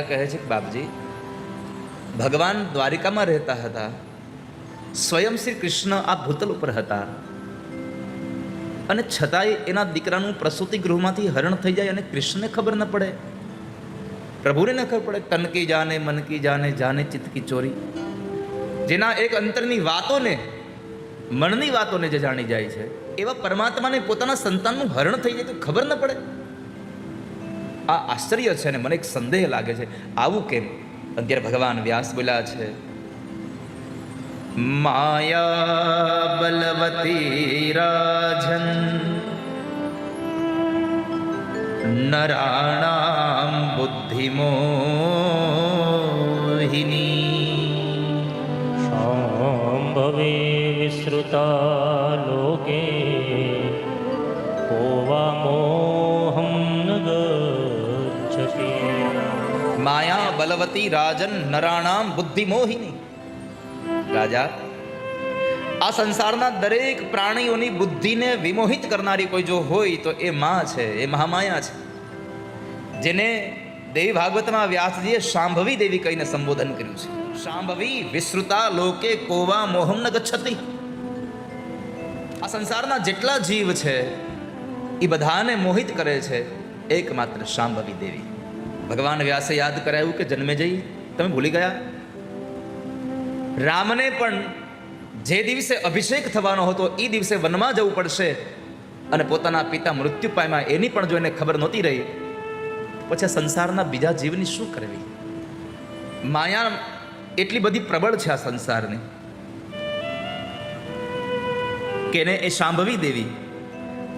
કહે છે કે બાપજી, ભગવાન દ્વારિકામાં રહેતા હતા, સ્વયં શ્રી કૃષ્ણ આ ભૂતલ ઉપર હતા, અને છતાંય એના દીકરાનું પ્રસૂતિ ગૃહમાંથી હરણ થઈ જાય અને કૃષ્ણને ખબર ન પડે, પ્રભુને ન ખબર પડે. તન કી જાને મન કી જાને, જાને ચિત્ત કી ચોરી. જેના એક અંતરની વાતોને, મનની વાતોને જે જાણી જાય છે, એવા પરમાત્માને પોતાના સંતાનનું હરણ થઈ જાય તો ખબર ન પડે. આ આશ્ચર્ય છે. અને મને એક સંદેહ લાગે છે, આવું કેમ? અત્યારે ભગવાન વ્યાસ બોલ્યા છે, માયા બલવતી રાજન નરાણામ બુદ્ધિમોહિની શાંભવે વિસ્તૃતા લોકે કોવા મોહમ ન ગચ્છતિ. માયા બલવતી રાજન નરાણામ બુદ્ધિમોહિની. રાજા, આ સંસારના દરેક પ્રાણીઓની બુદ્ધિને વિમોહિત કરનારી કોઈ જો હોય તો એ માં છે, એ મહામાયા છે, જેને દેવી ભાગવતમાં વ્યાસજીએ શાંભવી દેવી કહીને સંબોધન કર્યું છે. શાંભવી વિસ્તૃતા લોકે કોવા મોહમ ન ગચ્છતિ. આ સંસારના જેટલા જીવ છે એ બધાને મોહિત કરે છે એકમાત્ર શાંભવી દેવી. ભગવાન વ્યાસે યાદ કરાયું કે જન્મે જઈ તમે ભૂલી ગયા. રામને પણ જે દિવસે અભિષેક થવાનો હતો એ દિવસે વનમાં જવું પડશે, અને પોતાના પિતા મૃત્યુ પામ્યા એની પણ જો એને ખબર નહોતી રહી, પછી સંસારના બીજા જીવની શું કરવી? માયા એટલી બધી પ્રબળ છે આ સંસારની કે એને એ શાંભવી દેવી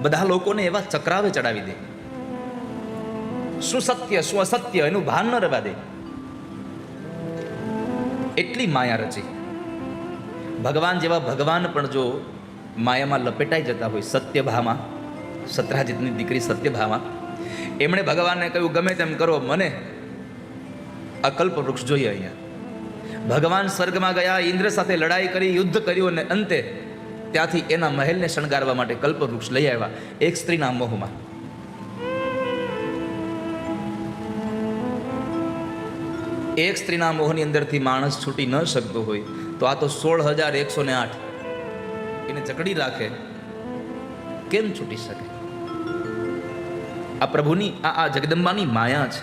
બધા લોકોને એવા ચક્રાવે ચડાવી દે, શું સત્ય શું અસત્ય એનું ભાન ન રહેવા દે, એટલી માયા રચી. ભગવાન જેવા ભગવાન પણ જો માયામાં લપેટાઈ જતા હોય, સત્યભામા, સત્રાજીતની દીકરી સત્યભામા, એમણે ભગવાનને કહ્યું ગમે તેમ કરો, મને આ કલ્પવૃક્ષ જોઈએ અહીંયા. ભગવાન સ્વર્ગમાં ગયા, ઇન્દ્ર સાથે લડાઈ કરી, યુદ્ધ કર્યું, અને અંતે ત્યાંથી એના મહેલને શણગારવા માટે કલ્પવૃક્ષ લઈ આવ્યા એક સ્ત્રીના મોહમાં. એક સ્ત્રીના મોહની અંદરથી માણસ છૂટી ન શકતો હોય તો આ તો 16,108 એને જકડી રાખે, કેમ છૂટી શકે? આ પ્રભુની, આ જગદંબાની માયા છે.